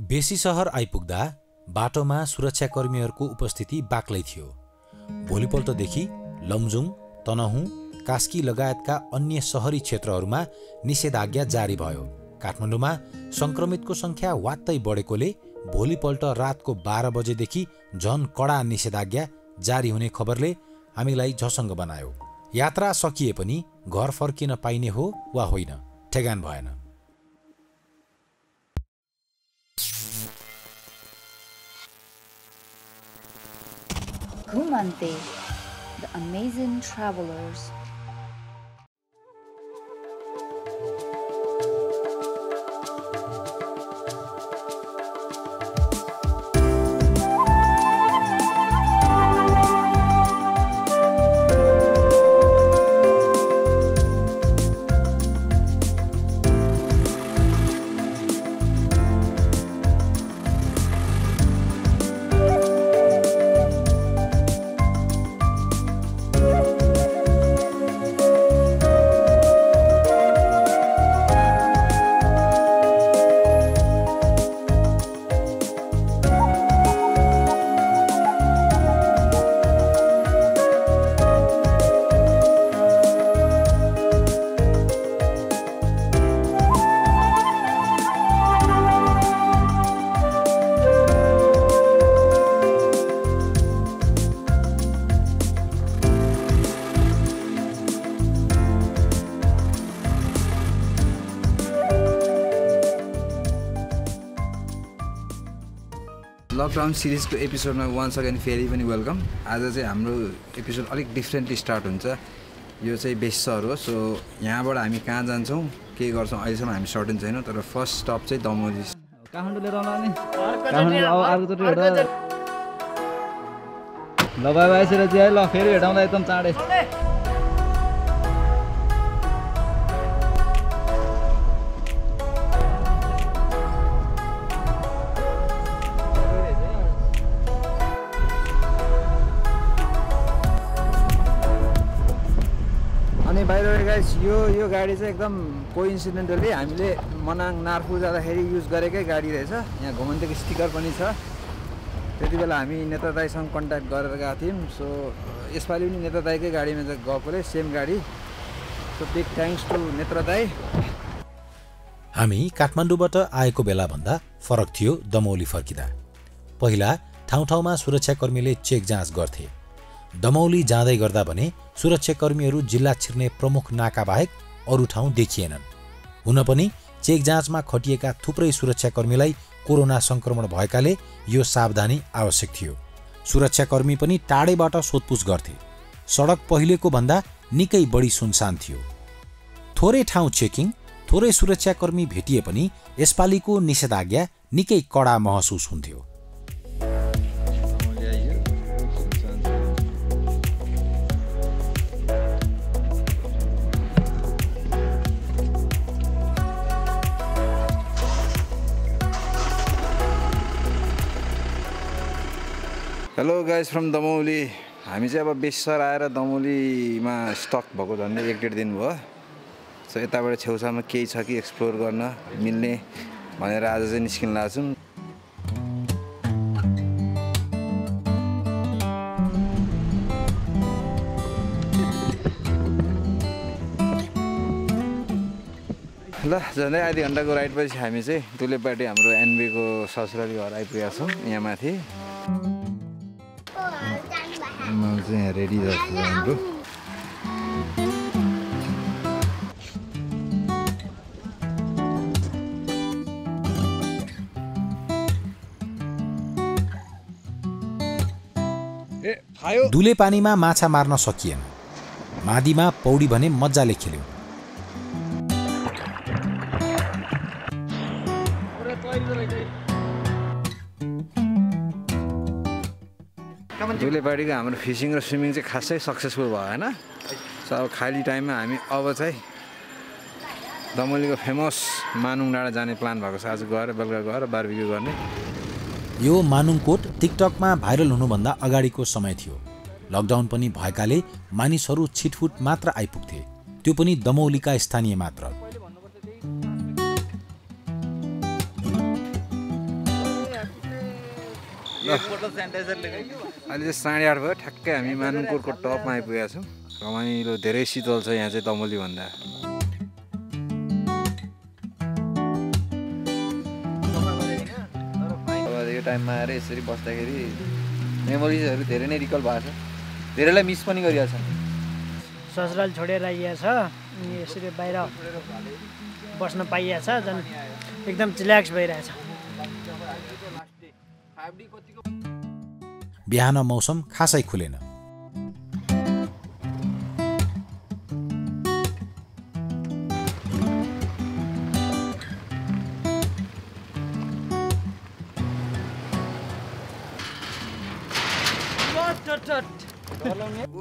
बेसी सहर आइपुग्दा बाटोमा सुरक्षाकर्मीहरूको उपस्थिति बाक्लै थियो। भोलिपल्टदेखि लमजुङ, तनहुँ, कास्की लगायतका अन्य सहरी क्षेत्रहरूमा निषेधाज्ञा जारी भयो। काठमाडौँमा संक्रमितको संख्या वात्तै बढेकोले भोलिपल्ट रातको 12 बजेदेखि झन कडा निषेधाज्ञा जारी हुने खबरले हामीलाई झसङ्ग बनायो। यात्रा सकिए पनि घर फर्किन पाइने हो वा होइन ठेगान भएन। Gumante, the amazing travelers. Lockdown सिरिजको एपिसोडमा वन्स अगेन फेरि पनि वेलकम। आज चाहिँ हाम्रो एपिसोड अलिक डिफ्रेन्टली स्टार्ट हुन्छ। यो चाहिँ बेस्ट सहर हो। सो यहाँबाट हामी कहाँ जान्छौँ, के गर्छौँ अहिलेसम्म हामी सर्टेन छैनौँ। तर फर्स्ट स्टप चाहिँ दमौली। काठमाडौँ लिएर आउनु नि। काठमाडौँ अब अर्कोचोटि भेट्दा ल बाई बाई सिराजी है। ल फेरि भेटौँला एकदम चाँडै। अनि बाहिर गाइस यो गाडी चाहिँ एकदम कोइन्सिडेन्टली हामीले मनाङ नार्फु जाँदाखेरि युज गरेकै गाडी रहेछ। यहाँ घुमन्तेको स्टिकर पनि छ। त्यति बेला हामी नेता दाईसँग कन्ट्याक्ट गरेर गएको थियौँ। सो यसपालि पनि नेता दाईकै गाडीमा चाहिँ गएकोले सेम गाडी। सो बिग थ्याङ्क्स टु नेता दाई। हामी काठमाडौँबाट आएको बेलाभन्दा फरक थियो दमौली फर्किँदा। पहिला ठाउँ ठाउँमा सुरक्षाकर्मीले चेक जाँच गर्थे। दमौली जाँदै गर्दा भने सुरक्षाकर्मीहरू जिल्ला छिर्ने प्रमुख नाका बाहेक अरू ठाउँ देखिएनन्। हुन पनि चेक जाँचमा खटिएका थुप्रै सुरक्षाकर्मीलाई कोरोना संक्रमण भएकाले यो सावधानी आवश्यक थियो। सुरक्षाकर्मी पनि टाढैबाट सोधपुछ गर्थे। सडक पहिलेको भन्दा निकै बढी सुनसान थियो। थोरै ठाउँ चेकिङ, थोरै सुरक्षाकर्मी भेटिए पनि यसपालिको निषेधाज्ञा निकै कडा महसुस हुन्थ्यो। Hello guys from Damauli. हामी चाहिँ अब बेसर आएर दमौलीमा स्टक भएको झन्डै 1-1.5 दिन भयो। सो यताबाट छेउछाउमा केही छ कि एक्सप्लोर गर्न मिल्ने भनेर आज चाहिँ निस्किन लागेको छौँ। ल झन्डै आधी घन्टाको राइडपछि हामी चाहिँ दुलेपाटी हाम्रो एनबीको ससुराली घर आइपुगेका छौँ। यहाँ माथि चाहिँ यहाँ रेडी जस्तो हाम्रो। दुले पानीमा माछा मार्न सकिएन। मादीमा पौडी भने मजाले खेल्यौं। दुलेपाटीको हाम्रो फिसिङ र स्विमिङ चाहिँ खासै सक्सेसफुल भएन। सो अब खाली टाइममा हामी अब चाहिँ दमौलीको फेमस मानुङ डाँडा जाने प्लान भएको छ। आज गएर बेलुका गएर बारबिक्यू गर्ने। यो मानुङकोट टिकटकमा भाइरल हुनुभन्दा अगाडिको समय थियो। लकडाउन पनि भएकाले मानिसहरू छिटफुट मात्र आइपुग्थे, त्यो पनि दमौलीका स्थानीय मात्र। अहिले चाहिँ 8:30 भयो ठ्याक्कै हामी मानुङकोटको टपमा आइपुगेका छौँ रमाइलो धेरै शीतल छ यहाँ चाहिँ दमोली भन्दा अब यो टाइममा आएर यसरी बस्दाखेरि मेमोरिजहरू धेरै नै रिकल भएको छ धेरैलाई मिस पनि गरिरहेछ ससुराल छोडेर आइएको छ अनि यसरी बाहिर बस्न पाइएको छ झन् एकदम रिल्याक्स भइरहेछ बिहान मौसम खासै खुलेन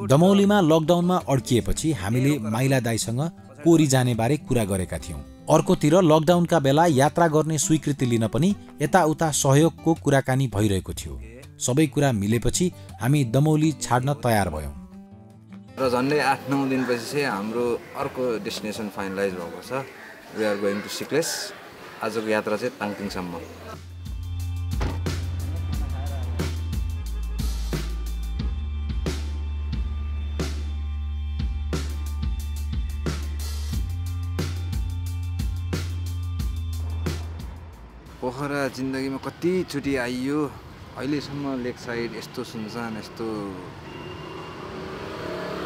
दमौलीमा लकडाउनमा अड्किएपछि हामीले माइला दाइसँग कोरी जाने बारे कुरा गरेका थियौं अर्कोतिर लकडाउनका बेला यात्रा गर्ने स्वीकृति लिन पनि यताउता सहयोगको कुराकानी भइरहेको थियो सबै कुरा मिलेपछि हामी दमौली छाड्न तयार भयौं र झन्डै 8-9 दिनपछि चाहिँ हाम्रो अर्को डेस्टिनेसन फाइनलाइज भएको छ we are going to Sikles आजको यात्रा चाहिँ ताङतिङसम्म पोखरा जिन्दगीमा कतिचोटि आइयो अहिलेसम्म लेक साइड यस्तो सुनसान यस्तो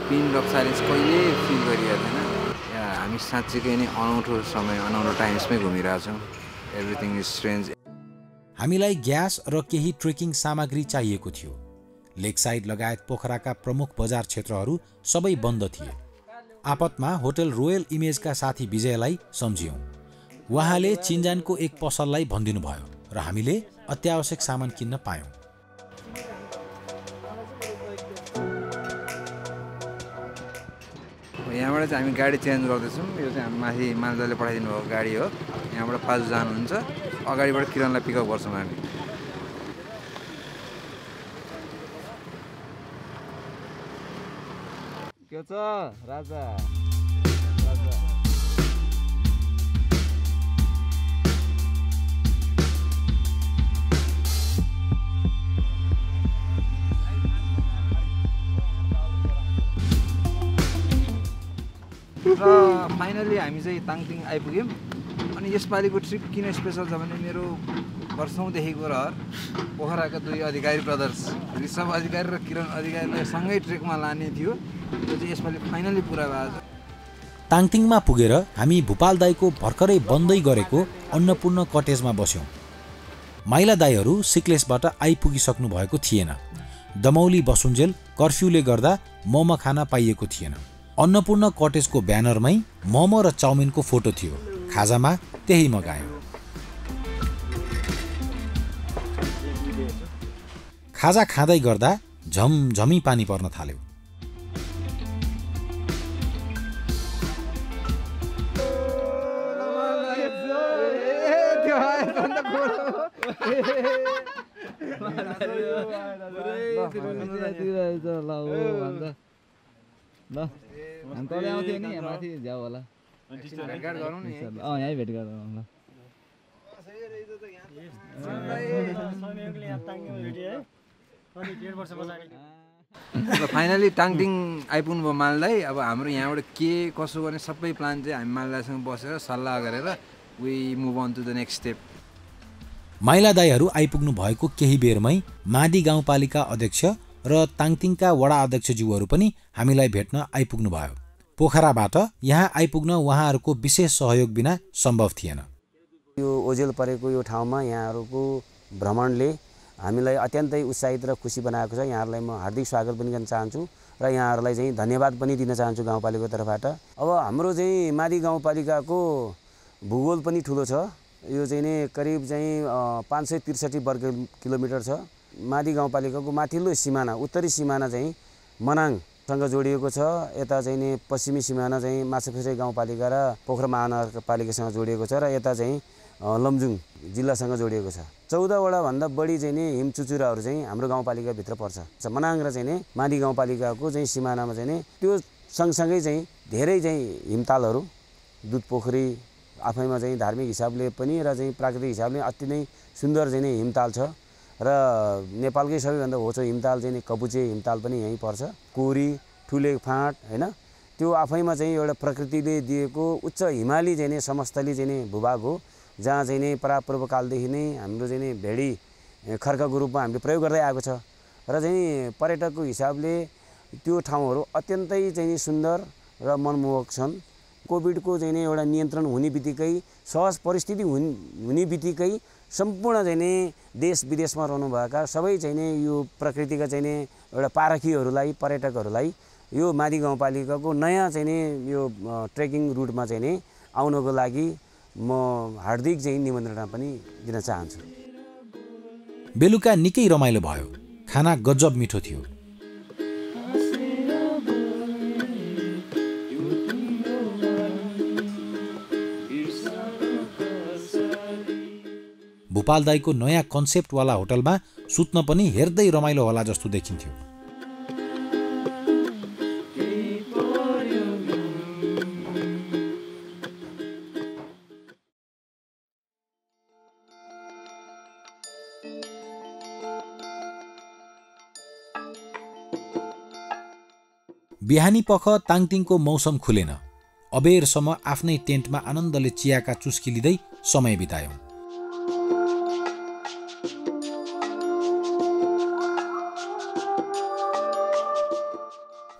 पिन अफ साइलेन्स कहिले फिल गरिएको थिएन हामी साँच्चीकै नै अनौठो समय अनौठो टाइम्समै घुमिरहेछौँ एभ्रिथिङ इज स्ट्रेन्ज हामीलाई ग्यास र केही ट्रेकिङ सामग्री चाहिएको थियो लेक साइड लगायत पोखराका प्रमुख बजार क्षेत्रहरू सबै बन्द थिए आपतमा होटल रोयल इमेजका साथी विजयलाई सम्झियौं उहाँले चिन्जानको एक पसललाई भनिदिनु भयो र हामीले अत्यावश्यक सामान किन्न पायौं यहाँबाट चाहिँ हामी गाडी चेन्ज गर्दैछौँ यो चाहिँ हामी माथि मालदाले पठाइदिनु भएको गाडी हो यहाँबाट पाजु जानुहुन्छ अगाडिबाट किरणलाई पिकअप गर्छौँ हामी के छ राजा र फाइनली हामी चाहिँ ताङतिङ आइपुग्यौँ अनि यसपालिको ट्रिप किन स्पेसल छ भने मेरो वर्षौँदेखिको रहर पोखराका दुई अधिकारी ब्रदर्स ऋषभ अधिकारी र किरण अधिकारीलाई सँगै ट्रेकमा लाने थियो त्यो चाहिँ यसपालि फाइनली पुरा भएको छ ताङतिङमा पुगेर हामी भूपाल दाईको भर्खरै बन्दै गरेको अन्नपूर्ण कटेजमा बस्यौं माइला दाईहरू सिक्लेसबाट आइपुगिसक्नु भएको थिएन दमौली बसुन्जेल कर्फ्यूले गर्दा मोमो खान पाइएको थिएन अन्नपूर्ण कटेजको ब्यानरमै मोमो र चाउमिनको फोटो थियो खाजामा त्यही मगायौं खाजा खाँदै गर्दा झमझमी पानी पर्न थाल्यो हामी तलै आउँथ्यो नि माथि जाऊ होला भेटघाट गरौँ न यहीँ भेट गरौँ ल फाइनली ताङतिङ आइपुग्नु भयो मालदाई अब हाम्रो यहाँबाट के कसो गर्ने सबै प्लान चाहिँ हामी मालदाईसँग बसेर सल्लाह गरेर we move on to the next step माइला दाईहरू आइपुग्नु भएको केही बेरमै मादी गाउँपालिका अध्यक्ष र ताङतिङका वडा अध्यक्षज्यूहरू पनि हामीलाई भेट्न आइपुग्नु भयो पोखराबाट यहाँ आइपुग्न उहाँहरूको विशेष सहयोग बिना सम्भव थिएन यो ओझेल परेको यो ठाउँमा यहाँहरूको भ्रमणले हामीलाई अत्यन्तै उत्साहित र खुसी बनाएको छ यहाँहरूलाई म हार्दिक स्वागत पनि गर्न चाहन्छु र यहाँहरूलाई चाहिँ धन्यवाद पनि दिन चाहन्छु गाउँपालिकाको तर्फबाट अब हाम्रो चाहिँ मादी गाउँपालिकाको भूगोल पनि ठुलो छ यो चाहिँ नि करिब चाहिँ 563 वर्ग किलोमिटर छ मादी गाउँपालिकाको माथिल्लो सिमाना उत्तरी सिमाना चाहिँ मनाङसँग जोडिएको छ यता चाहिँ नि पश्चिमी सिमाना चाहिँ माछापुछ्रे गाउँपालिका र पोखरा महानगरपालिकासँग जोडिएको छ र यता चाहिँ लमजुङ जिल्लासँग जोडिएको छ 14 वटा भन्दा बढी चाहिँ नि हिमचुचुराहरू चाहिँ हाम्रो गाउँपालिकाभित्र पर्छ मनाङ र चाहिँ नि मादी गाउँपालिकाको चाहिँ सिमानामा चाहिँ नि त्यो सँगसँगै चाहिँ धेरै चाहिँ हिमतालहरू दुध पोखरी आफैमा चाहिँ धार्मिक हिसाबले पनि र चाहिँ प्राकृतिक हिसाबले अति नै सुन्दर चाहिँ नि हिमताल छ र नेपालकै सबैभन्दा होचो हिमताल चाहिँ कपुचे हिमताल पनि यहीँ पर्छ। कोरी, ठुले फाँट हैन, त्यो आफैमा चाहिँ एउटा प्रकृतिले दिएको उच्च हिमाली चाहिँ समस्थली चाहिँ भूभाग हो, जहाँ चाहिँ परापूर्वकालदेखि नै हाम्रो चाहिँ भेडी खर्कको रूपमा हामीले प्रयोग गर्दै आएको छ। र चाहिँ पर्यटकको हिसाबले त्यो ठाउँहरू अत्यन्तै चाहिँ सुन्दर र मनमोहक छन्। कोभिडको चाहिँ एउटा नियन्त्रण हुने बित्तिकै, सहज परिस्थिति हुने बित्तिकै सम्पूर्ण चाहिँ देश विदेशमा रहनुभएका सबै चाहिँ यो प्रकृतिका चाहिँ एउटा पारखीहरूलाई, पर्यटकहरूलाई यो मादी गाउँपालिकाको नयाँ चाहिँ यो ट्रेकिङ रुटमा चाहिँ आउनको लागि म हार्दिक चाहिँ निमन्त्रणा पनि दिन चाहन्छु। बेलुका निकै रमाइलो भयो। खाना गजब मिठो थियो। भूपाल दाईको नयाँ कन्सेप्टवाला होटलमा सुत्न पनि हेर्दै रमाइलो होला जस्तो देखिन्थ्यो। बिहानी पख ताङतिङको मौसम खुलेन। अबेरसम्म आफ्नै टेन्टमा आनन्दले चियाका चुस्की लिँदै समय बितायौं।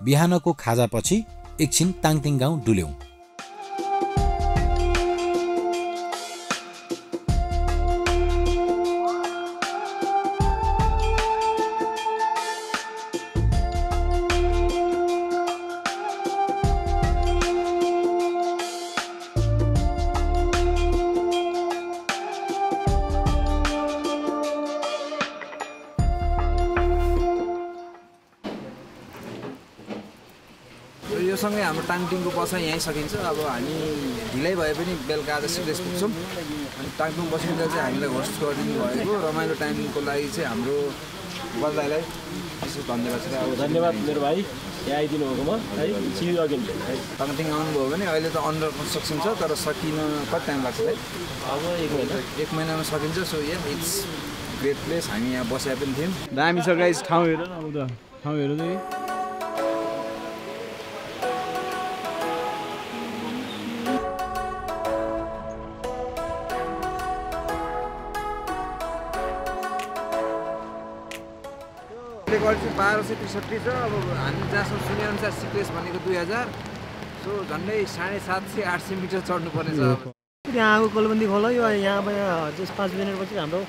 बिहानको खाजापछि एकछिन ताङतिङ गाउँ डुल्यौं। यो सँगै हाम्रो ताङतिङको बसाइ यहीँ सकिन्छ। अब हामी ढिलै भए पनि बेलुका आज सिक्रेस पुग्छौँ। अनि ताङतिङ बस्नेले चाहिँ हामीलाई होस्ट गरिदिनु भएको रमाइलो टाइमको लागि चाहिँ हाम्रो बलदाईलाई विशेष धन्यवाद छ। अब धन्यवाद मेरो भाइ, यहाँ आइदिनु भएकोमा है। C you again. ताङतिङ आउनुभयो भने अहिले त अन्डर कन्स्ट्रक्सन छ, तर सकिन कति टाइम लाग्छ है? अब 1 महिनामा सकिन्छ। So it's great place. हामी यहाँ बसेका पनि थियौँ। दामी छ गाइस, ठाउँ हेर न। अब ठाउँ हेर त। क्वालिटी 1263 छ। अब हामी जहाँसम्म सुनेअनुसार सिक्रेस भनेको 2000। सो झन्डै 750-800 मिटर चढ्नुपर्ने छ। यहाँ आएको कोलबन्दी खोला यो यहाँ 5 मिनटपछि हाम्रो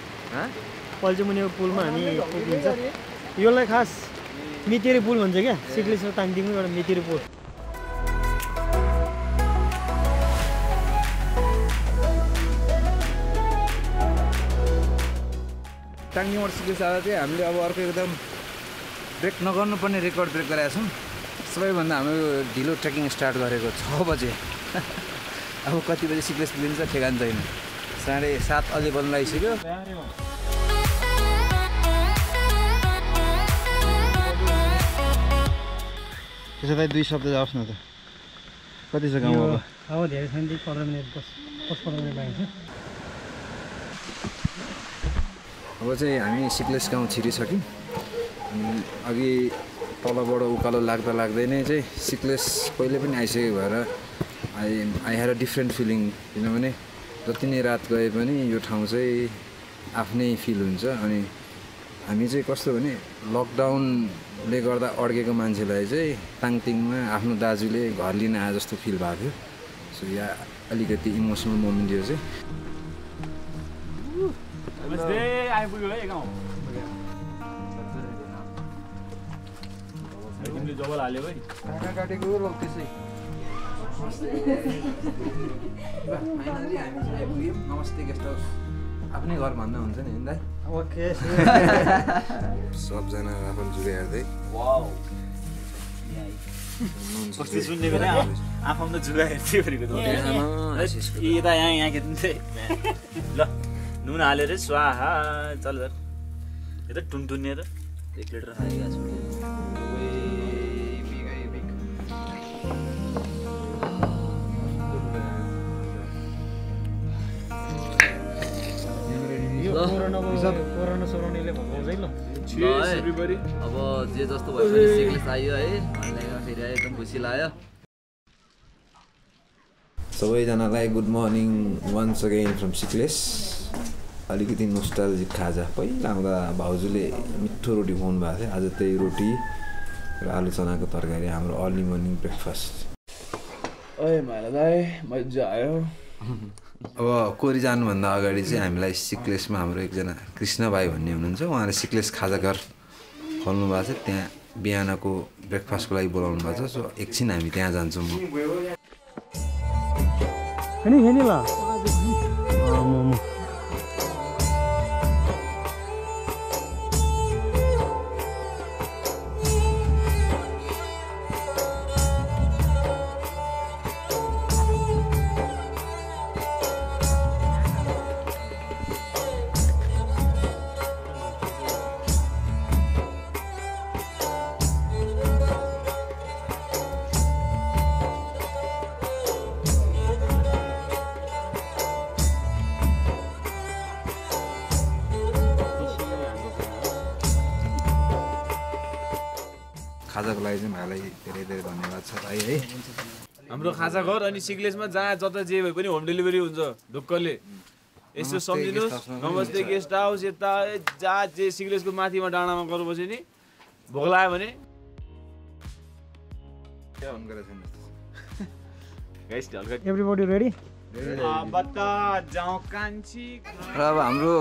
पल्चेमुनिको पुलमा हामी पुगिन्छ। यसलाई खास मितेरी पुल भन्छ क्या, सिक्लेस र ताङतिङको एउटा मितेरी पुल। ताङतिङबाट सिक्लेस आएर चाहिँ हामीले अब अर्को एकदम ब्रेक नगर्नुपर्ने रेकर्ड ब्रेक गरेका छौँ। सबैभन्दा हाम्रो ढिलो ट्रेकिङ स्टार्ट गरेको 6 बजे। अब कति बजी सिक्लेस पुगिन्छ ठेगान छैन। 7:30 अलि बल्न लागिसक्यो। त्यसो भए 2 शब्द जाओस् न त। कति छ गाउँ अब? अब धेरै छैन, 15 मिनट 15 मिनट लाग्छ। अब चाहिँ हामी सिक्लेस गाउँ छिरिसक्यौँ। अघि तलबाट उकालो लाग्दै नै चाहिँ सिक्लेस पहिले पनि आइसकेको भएर I had a different feeling. किनभने जति नै रात गए पनि यो ठाउँ चाहिँ आफ्नै फिल हुन्छ। अनि हामी चाहिँ कस्तो भने लकडाउनले गर्दा अड्केको मान्छेलाई चाहिँ ताङतिङमा आफ्नो दाजुले घर लिन आए जस्तो फिल भएको थियो। सो यहाँ अलिकति इमोसनल मोमेन्ट यो चाहिँ। आइपुग्यो है गाउँ। तिमीले जबल हाल्यो है। काटेको लग त्यसै। फाइनली हामी चाहिँ आइपुग्यौँ। नमस्ते गेस्ट हाउस। आफ्नै घर भन्दा हुन्छ नि दाइ? ओके। सबजना आफन्जुरे हेर्दै। वाउ। कस्तो सुनेको नि आफन्त जुगा हेर्दै गरेको त। यता यहाँ खेद्दै। ल नुन हालेर स्वाहा चल सर। यो त टुनटुन्ने त 1 लिटर खाइरहेको छु। कोरोना सोरोनाले भगाउँछ है ल अब जे जस्तो भयो भने सिक्लेस आयो है हामीलाई फेरि एकदम खुसी लाग्यो सबैजनालाई good morning once again from Sikles अलिकति नोस्टाल्जिक खाजा पहिला आउँदा भाउजूले मिठो रोटी खुवाउनु भएको थियो आज त्यही रोटी र आलु चनाको तरकारी हाम्रो अर्ली मर्निङ ब्रेकफास्ट ओए माइला दाइ मजा आयो अब कोरी जानुभन्दा अगाडि चाहिँ हामीलाई सिक्लेसमा हाम्रो एकजना कृष्ण भाइ भन्ने हुनुहुन्छ उहाँले सिक्लेस खाजा घर खोल्नु भएको छ त्यहाँ बिहानको ब्रेकफास्टको लागि बोलाउनु भएको छ सो एकछिन हामी त्यहाँ जान्छौँ खाजाको लागि चाहिँ भाइलाई धेरै धेरै धन्यवाद छ भाइ है हाम्रो खाजा घर अनि सिक्लेसमा जहाँ जता जे भए पनि होम डेलिभरी हुन्छ ढुक्कले यसो सम्झिनुहोस् नमस्ते गेस्ट हाउस यता जहाँ जे सिक्लेसको माथिमा डाँडामा गर्नुपर्छ नि भोक लाग्यो भने एभ्रीबडी रेडी र अब हाम्रो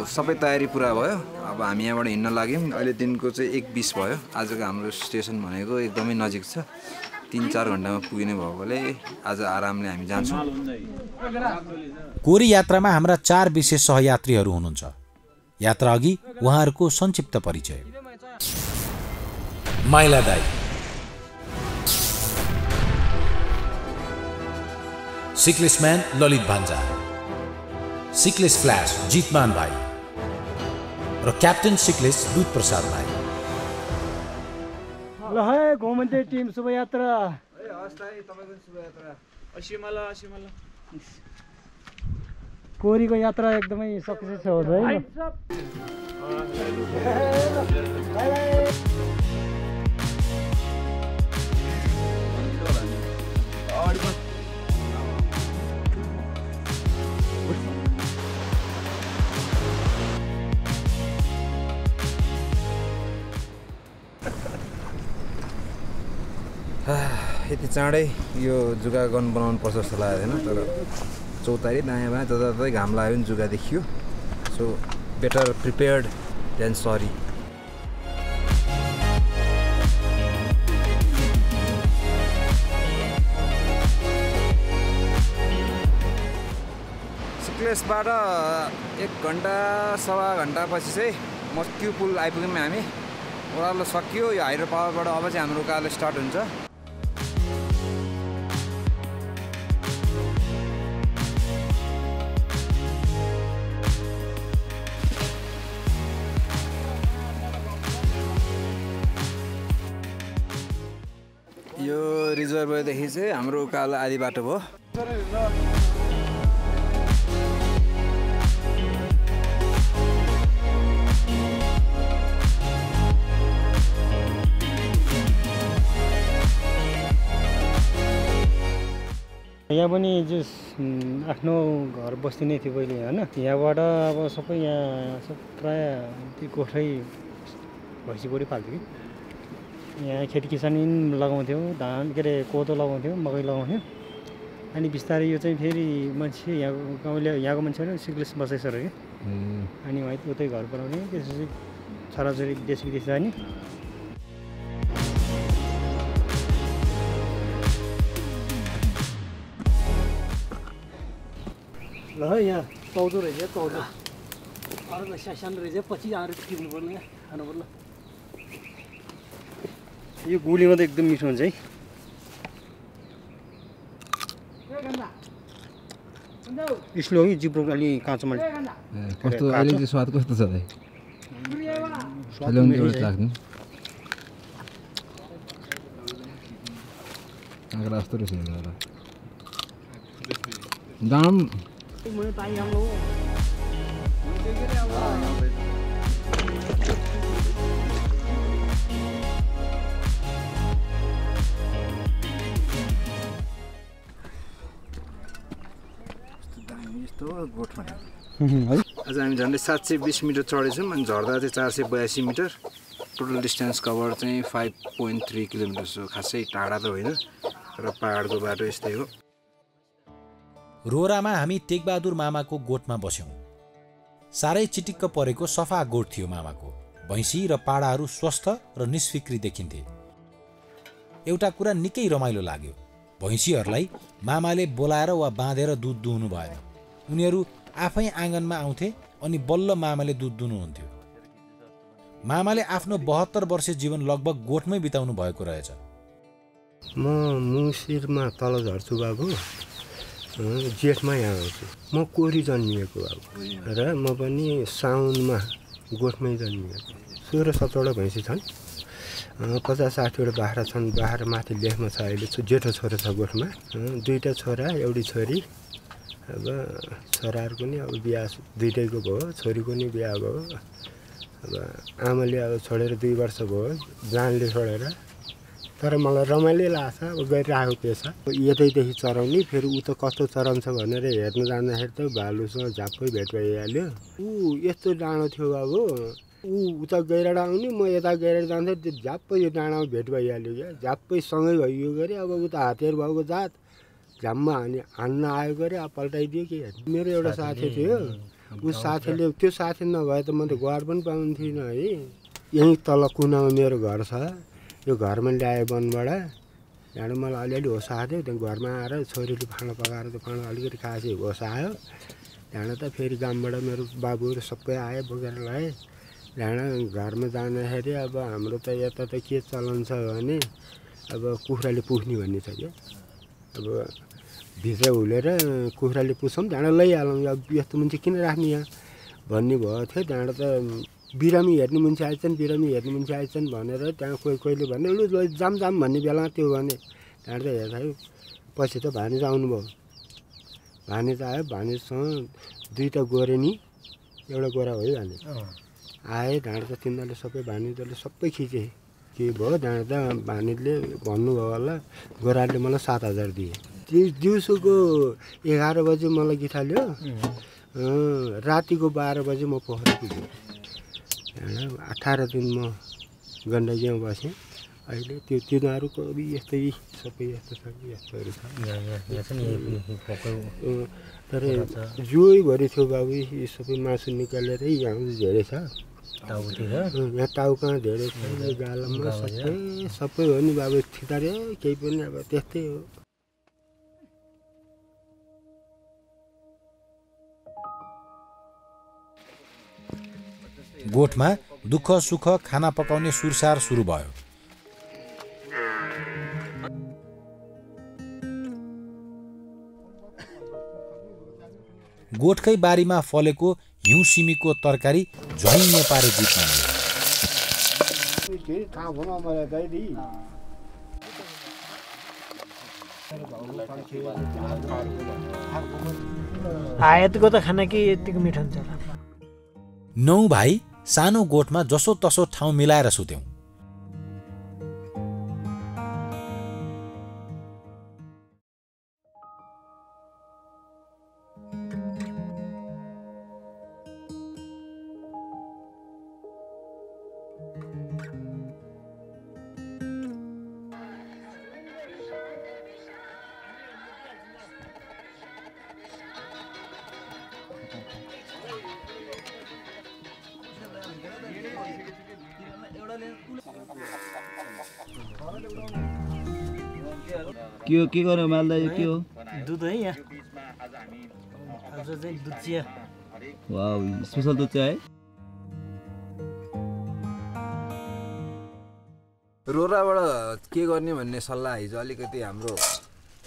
सबै तयारी पुरा भयो अब हामी यहाँबाट हिँड्न लाग्यौँ अहिले दिनको चाहिँ 1:20 भयो आजको हाम्रो स्टेसन भनेको एकदमै नजिक छ 3-4 घन्टामा पुगिने भएकोले आज आरामले हामी जान्छौँ कोरी यात्रामा हाम्रा 4 विशेष सहयात्रीहरू हुनुहुन्छ यात्रा अघि उहाँहरूको संक्षिप्त परिचय माइला दाइ सिक्लेसम्यान ललित भान्जा सिक्लेस फ्ल्यास जितमान भाइ र क्याप्टेन सिक्लेस दुध प्रसाद भाइ ल है घुमन्ते टिम शुभयात्रा कोरीको यात्रा एकदमै सक्सेस होस् है यति चाँडै यो जुगा गन बनाउनु पर्छ जस्तो लागेको थिएन तर चौतारी दायाँ बायाँ जताततै घाम लाग्यो भने जुगा देखियो so better prepared than sorry सिक्लेसबाट 1 घन्टा सवा घन्टा पछि चाहिँ मस्क्यु पुल आइपुग्यौँ हामी ओह्रालो सकियो यो हाइड्रो पावरबाट अब चाहिँ हाम्रो उकालो स्टार्ट हुन्छ यो रिजर्भदेखि चाहिँ हाम्रो उकालो आधी बाटो भयो यहाँ पनि जस आफ्नो घर बस्ती नै थियो पहिले होइन यहाँबाट अब सबै यहाँ सब प्रायः त्यो कोठै भैँसी गोरु पाल्थ्यो कि यहाँ खेती किसानी लगाउँथ्यो धान के अरे कोदो लगाउँथ्यो मकै लगाउँथ्यो अनि बिस्तारै यो चाहिँ फेरि मान्छे यहाँको गाउँले यहाँको मान्छेहरू सिक्लेस बसेछ कि अनि उतै घर बनाउने त्यसपछि छोराछोरी देश विदेश जाने ल है यहाँ 14 रहेछ 14 अरू सानो रहेछ पछि आएर टिप्नु पर्ने खानु पर्ने यो गुलीमा त एकदम मिठो हुन्छ है स्लो कि जिब्रो अलि काँचोमा कस्तो अहिले चाहिँ स्वाद कस्तो छ दाइ काँक्रा जस्तो रहेछ दाम आज हामी झन्डै 720 मिटर चढेछौँ अनि झर्दा चाहिँ 482 मिटर टोटल डिस्टेन्स कभर चाहिँ 5.3 किलोमिटर हो खासै टाढा त होइन र पहाडको बाटो यस्तै हो रोरामा हामी टेकबहादुर मामाको गोठमा बस्यौँ साह्रै चिटिक्क परेको सफा गोठ थियो मामाको भैँसी र पाडाहरू स्वस्थ र निष्फिक्री देखिन्थे एउटा कुरा निकै रमाइलो लाग्यो भैँसीहरूलाई मामाले बोलाएर वा बाँधेर दुध दुहुनु भएन उनीहरू आफै आँगनमा आउँथे अनि बल्ल मामाले दुध दुहुनुहुन्थ्यो मामाले आफ्नो 72 वर्षे जीवन लगभग गोठमै बिताउनु भएको रहेछ म मुसिरमा तल झर्छु बाबु जेठमा यहाँ आउँछु म कोरी जन्मिएको बाबु र म पनि साउनमा गोठमै जन्मिएको 16-17 भैँसी छन् 50-60 बाख्रा छन् बाख्रा माथि लेखमा छ अहिले जेठो छोरा छ गोठमा 2टा छोरा एउटी छोरी अब छोराहरूको नि अब बिहा दुईटैको भयो छोरीको नि बिहा भयो अब आमाले अब छोडेर 2 वर्ष भयो जानले छोडेर तर मलाई रमाइलो लाग्छ अब गरिरहेको पेसा यतैदेखि चराउने फेरि ऊ त कस्तो चराउँछ भनेर हेर्न जाँदाखेरि त भालुसँग झ्याप्पै भेट भइहाल्यो ऊ यस्तो डाँडो थियो बाबु ऊ उता गएर आउने म यता गएर जाँदा त्यो झ्याप्पै यो डाँडामा भेट भइहाल्यो क्या झ्याप्पै सँगै भइयो गरे अब उता हातेर भएको जात झ्याममा हान्न आयो गरे अब पल्टाइदियो कि मेरो एउटा साथी थियो ऊ साथीले त्यो साथी नभए त म त घर पनि पाउने थिइनँ है यहीँ तल कुनामा मेरो घर छ यो घरमा ल्यायो वनबाट त्यहाँबाट मलाई अलिअलि होस आयो त्यहाँ घरमा आएर छोरीले खाना पकाएर त्यो खाना अलिकति खाएपछि होस आयो त्यहाँबाट त फेरि गामबाट मेरो बाबुहरू सबै आए बोकेर लाए त्यहाँबाट घरमा जाँदाखेरि अब हाम्रो त यता त के चलन छ भने अब कुखुराले पुग्ने भन्ने छ क्या अब भित्र हुलेर कुखुराले पुछौँ त्यहाँबाट लैहालौँ अब यस्तो मान्छे किन राख्ने यहाँ भन्ने भएको थियो त्यहाँबाट त बिरामी हेर्ने मान्छे आइछन् बिरामी हेर्ने मान्छे आइछन् भनेर त्यहाँ कोहीले भने लु जाम भन्ने बेला त्यो भने त्यहाँबाट त हेर्दाखेरि पछि त भानिज आउनुभयो भानिज आयो भानिजसँग 2टा गोरे नि एउटा गोरा भइहाल्यो आए त्यहाँबाट त तिनीहरूले सबै भानिजहरूले सबै खिचे के भयो त्यहाँबाट त भानिजले भन्नुभयो होला गोराले मलाई 7,000 दिए दिउँसोको 11 बजे मलाई गिथाल्यो रातिको 12 बजे म पोखरा पुगेँ 18 दिन म गण्डकीमा बसेँ अहिले त्यो तिनीहरूको यस्तै सबै यस्तो छ यस्तोहरू छ तर जोइभरि थियो बाबु यो सबै मासु निकालेरै यहाँ धेरै छ यहाँ टाउ कहाँ धेरै छ यो गालामा सबै हो नि बाबु थितारे केही पनि अब त्यस्तै हो गोठमा दुःख सुख खाना पकाउने सुरसार सुरु भयो गोठकै बारीमा फलेको हिउँ सिमीको तरकारी झैँ पारे जित्न आयातको त खाना के यतिको मिठो हुन्छ होला 9 भाइ सानो गोठमा जसो तसो ठाउँ मिलाएर सुत्यौं के गर्यो माल्दा यो के हो दुध है यहाँ आज चाहिँ दुध चिया वाउ स्पेशल दुध चिया है रोराबाट के गर्ने भन्ने सल्लाह हिजो अलिकति हाम्रो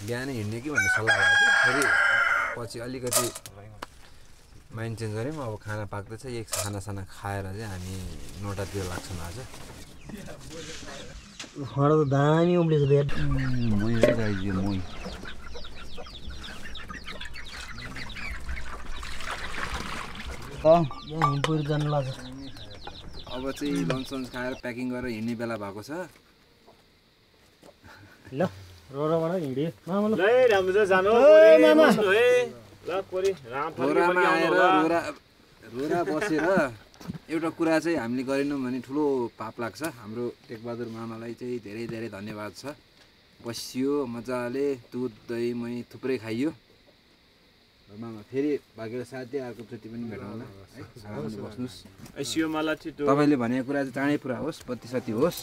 बिहानै हिँड्ने कि भन्ने सल्लाह भएको थियो फेरि पछि अलिकति माइन्ड चेन्ज गऱ्यौँ अब खाना पाक्दैछ एक खानासाना खाएर चाहिँ हामी नोटातिर लाग्छौँ आज हडो दामी उम्लेछ बेड मोही है गाइज मोही हिमपुर जानु लाग्छ अब चाहिँ लन्च खाएर प्याकिङ गरेर हिँड्ने बेला भएको छ ल रोराबाट हिँड्यो मामा ल राम्रो छ जानु रोरामा आएर रोरा बसेर एउटा कुरा चाहिँ हामीले गरेनौँ भने ठुलो पाप लाग्छ हाम्रो टेकबहादुर मामालाई चाहिँ धेरै धेरै धन्यवाद छ बसियो मजाले दुध दही मही थुप्रै खाइयो मामा फेरि भागेर साथै अर्कोचोटि पनि भेटौँला है बस्नुहोस् तपाईँले भनेको कुरा चाहिँ चाँडै पुरा होस् बत्ती सत्ती होस्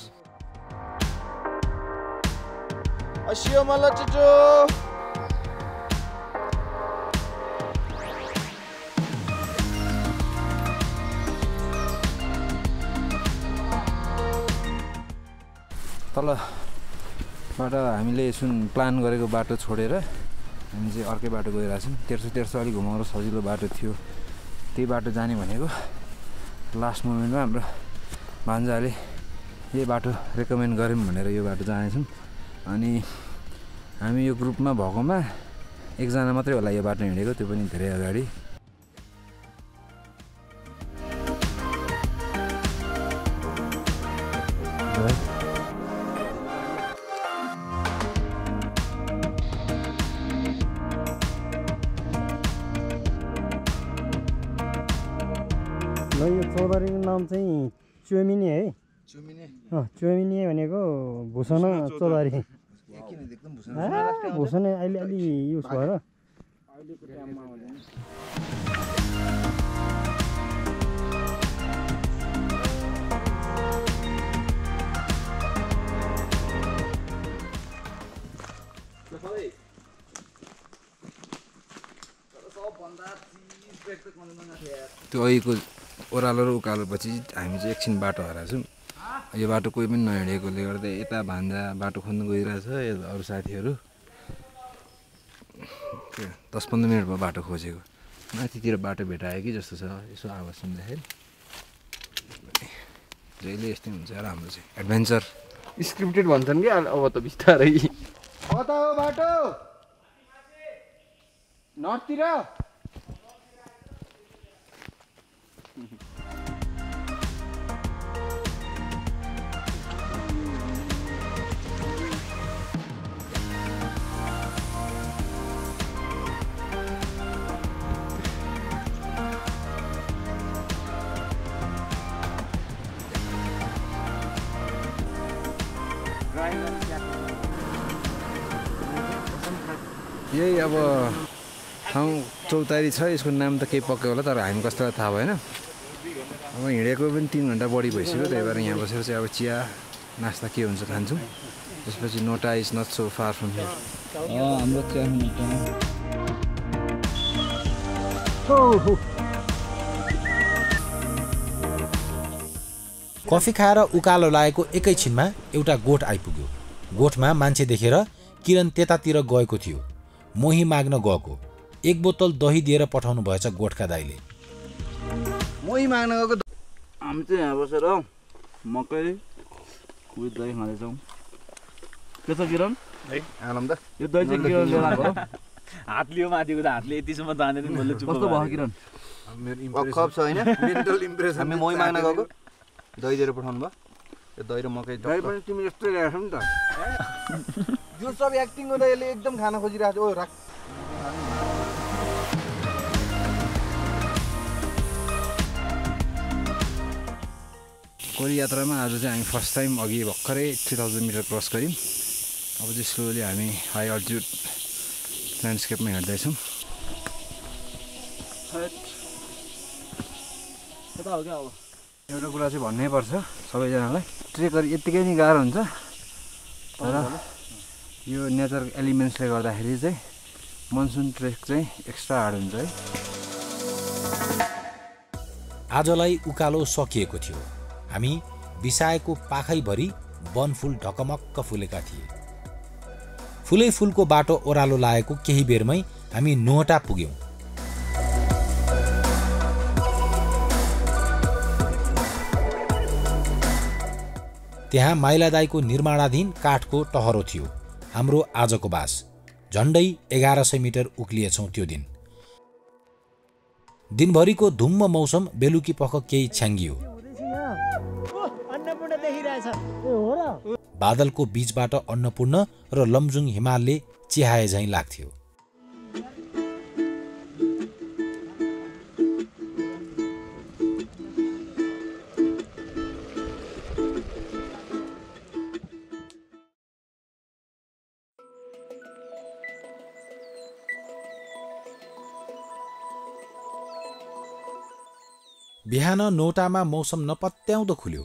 तलबाट हामीले प्लान गरेको बाटो छोडेर हामी चाहिँ अर्कै बाटो गइरहेछौँ तेर्सो अलिक घुमाउरो सजिलो बाटो थियो त्यही बाटो जाने भनेको लास्ट मोमेन्टमा हाम्रो भान्जाले यही बाटो रेकमेन्ड गऱ्यौँ भनेर यो बाटो जानेछौँ अनि हामी यो ग्रुपमा भएकोमा एकजना मात्रै होला यो बाटो हिँडेको त्यो पनि धेरै अगाडि यो चौधरीको नाम चाहिँ चुमिनी है चुमिनी भनेको भूषण चौधरी भूषण अहिले अलि युज भएर त्यो अहिलेको ओह्रालो र उकालो पछि हामी चाहिँ एकछिन बाटो हराएको छौँ यो बाटो कोही पनि नहिँडेकोले गर्दा यता भान्जा बाटो खोज्नु गइरहेछ अरू साथीहरू 10-15 मिनट भयो बाटो खोजेको माथितिर बाटो भेटायो कि जस्तो छ यसो आवाज सुन्दाखेरि जहिले यस्तै हुन्छ र हाम्रो चाहिँ एडभेन्चर स्क्रिप्टेड भन्छन् कि अब त बिस्तारै कता हो बाटो नर्थतिर यही अब ठाउँ चौतारी छ यसको नाम त केही पक्कै होला तर हामी कस्तोलाई थाहा भएन अब हिँडेको पनि 3 घन्टा बढी भइसक्यो त्यही भएर यहाँ बसेर चाहिँ अब चिया नास्ता के हुन्छ खान्छौँ त्यसपछि नोटा is not so far from here हाम्रो कफी खाएर उकालो लागेको एकैछिनमा एउटा गोठ आइपुग्यो गोठमा मान्छे देखेर किरण त्यतातिर गएको थियो मोही माग्न गएको 1 बोतल दही दिएर पठाउनु भएछ गोठका दाइले मोही माग्न गएको हामी चाहिँ यहाँ बसेर मकै कुहित दही खाँदैछौँ के छ किरण है आलम त यो दही चाहिँ किरण लिएर आएको हात लियो माथिको त हातले यतिसम्म तानेर मैले चुप कस्तो भयो किरण मेरो इम्प्रेसन छ हैन मेन्टल इम्प्रेसन हामी मोही माग्न गएको दही दिएर पठाउनु भयो यो दही र मकै दही पनि तिमी यस्तै ल्याएछौ नि त यो सब एक्टिङ गर्दा यसले एकदम खान खोजिरहेको छ ओ राख कोली यात्रामा आज चाहिँ हामी फर्स्ट टाइम अघि भर्खरै 3000 मिटर क्रस गऱ्यौँ अब चाहिँ स्लोली हामी हाई अल्टिट्युड ल्यान्डस्केपमा हिँड्दैछौँ एउटा कुरा चाहिँ भन्नै पर्छ सबैजनालाई ट्रेकर यत्तिकै नै गाह्रो हुन्छ तर यो नेचर एलिमेन्ट्सले गर्दाखेरि चाहिँ मनसुन ट्रेक चाहिँ एक्स्ट्रा हार्ड हुन्छ है आजलाई उकालो सकिएको थियो हामी बिसाएको पाखैभरि वनफुल ढकमक्क फुलेका थिए फुलै फुलको बाटो ओह्रालो लागेको केही बेरमै हामी नोहटा पुग्यौं त्यहाँ माइलादाईको निर्माणाधीन काठको टहरो थियो हाम्रो आजको बास झण्डै 1100 मिटर उक्लिएछौं त्यो दिन दिनभरिको धुम्म मौसम बेलुकी पख केही छ्याङ्गियो। बादलको बीचबाट अन्नपूर्ण र लमजुङ हिमालले चिहाए झैं लाग्थ्यो। बिहान नौटामा मौसम नपत्याउँदो खुल्यो।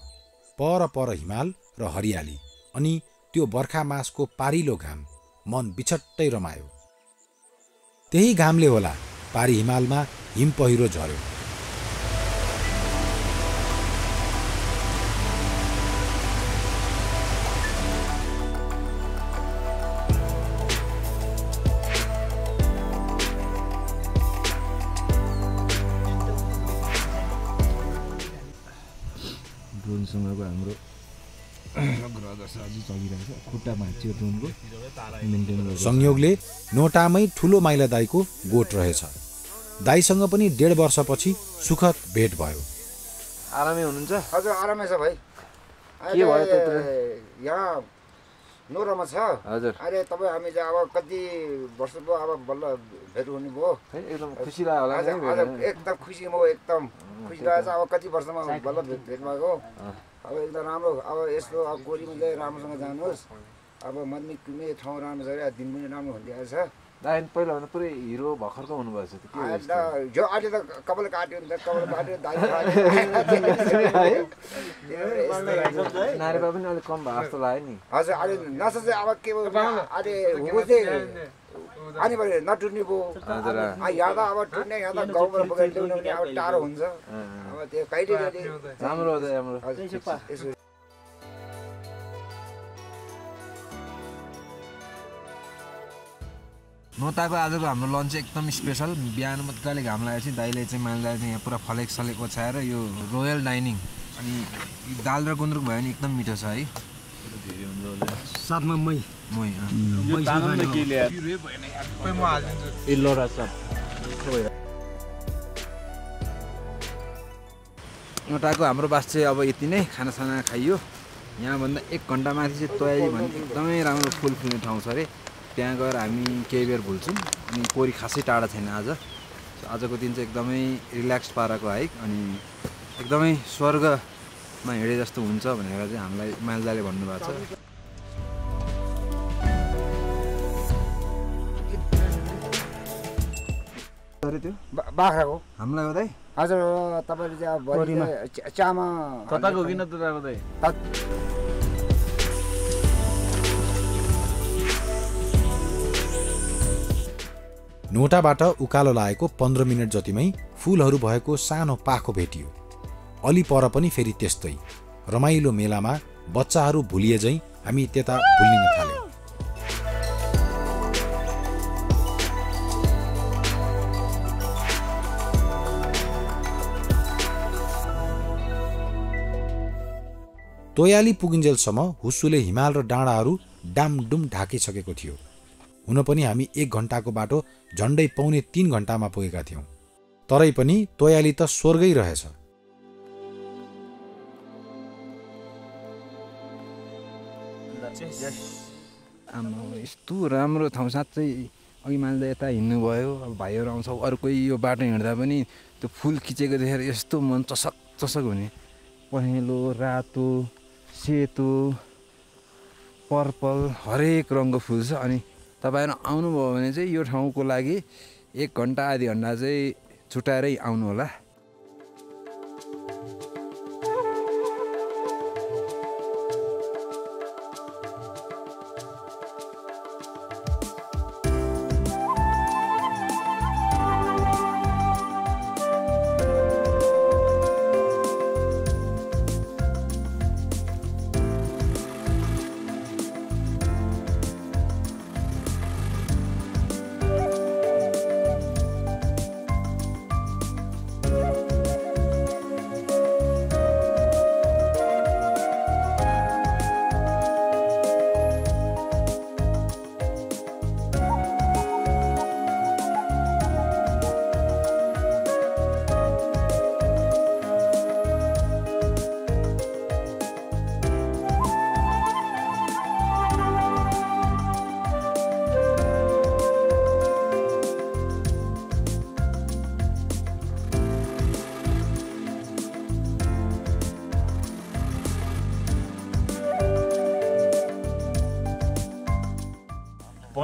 पर हिमाल र हरियाली अनि त्यो बर्खा मासको पारिलो घाम मन बिछट्टै रमायो। त्यही घामले होला पारी हिमालमा हिम पहिरो झर्यो। ड्रोनसँगको हाम्रो ग्रह दशा अझै चलिरहेछ। खुट्टा भाँचियो ड्रोनको मेन्टेन गर्छ। संयोगले नोटामै ठुलो माइला दाईको गोठ रहेछ। दाईसँग पनि 1.5 वर्षपछि सुखद भेट भयो। आरामै हुनुहुन्छ? हजुर आरामै छ भाइ। के भयो त्यत्रो? यहाँ नोरामा छ। हजुर। अरे तपाईँ हामी चाहिँ अब कति वर्ष भयो अब बल्ल भेट हुने भयो। एकदम खुसी लाग्यो होला नि? एकदम खुसी म एकदम खुसी लागेको छ। अब कति वर्षमा बल्ल भेट भएको। अब एकदम राम्रो। अब यस्तो अब गोरीमा चाहिँ राम्रोसँग जानुहोस्। अब मर्ने कुनै ठाउँ राम्रो छ अरे दिन पनि राम्रो हुँदै छ। दाइ पहिला भन्दा पुरै हिरो भर्खरको हुनुभएको छ। जो अहिले त कपाल काट्यो नि त कपाल काट्यो दाइ नारीमा पनि अलिक कम भएको जस्तो लाग्यो नि। हजुर अहिले नसा चाहिँ अब के भयो अहिले हुँदै अनि पऱ्यो नटुट्ने भयो। यहाँ त अब टुट्ने यहाँ त गाउँबाट बोकेर ल्याउने भने अब टाढो हुन्छ। अब त्यो कहिले राम्रो राम्रो। नोटाको आजको हाम्रो लन्च एकदम स्पेसल। बिहान मजाले घाम लागेपछि दाइले चाहिँ माइला चाहिँ यहाँ पुरा फलेक सलेक ओछ्याएर यो रोयल डाइनिङ अनि दाल र गुन्द्रुक भयो भने एकदम मिठो छ है। साथमा मै नोटाको हाम्रो बास चाहिँ अब यति नै। खानासाना खाइयो। यहाँभन्दा 1 घन्टा माथि चाहिँ तयारी भने एकदमै राम्रो फुल फुल्ने ठाउँ छ अरे। त्यहाँ गएर हामी केही बेर भुल्छौँ। अनि कोरी खासै टाढा छैन आज। आजको दिन चाहिँ एकदमै रिल्याक्स पाराको हाइक अनि एकदमै स्वर्गमा हिँडे जस्तो हुन्छ भनेर चाहिँ हामीलाई माइलदाले भन्नुभएको छ। त्यो बाख्राको हामीलाई हो दाइ? हजुर तपाईँले चाहिँ अब चामा कताको किन तताको दाइ? नोटाबाट उकालो लागेको 15 मिनट जतिमै फूलहरू भएको सानो पाखो भेटियो। अलि पर पनि फेरि त्यस्तै रमाइलो मेलामा बच्चाहरू भुलिए झैं हामी त्यता भुलिन थाल्यौं। तोयाली पुगिन्जेलसम्म हुस्सुले हिमाल र डाँडाहरू डामडुम ढाकिसकेको थियो। हुन पनि हामी 1 घण्टाको बाटो झण्डै 2.5 घण्टामा पुगेका थियौं। तरै पनि तोयाली त स्वर्गै रहेछ। यस्तो राम्रो ठाउँ साँच्चै। अघि मान्छे यता हिँड्नुभयो अब भाइहरू आउँछ अरू कोही यो बाटो हिँड्दा पनि त्यो फुल खिचेको देखेर यस्तो मन चसक चसक हुने। पहेँलो रातो सेतो पर्पल हरेक रङको फुल छ। अनि तपाईँहरू आउनुभयो भने चाहिँ यो ठाउँको लागि 1 घन्टा आधी घन्टा चाहिँ छुट्याएरै आउनु होला।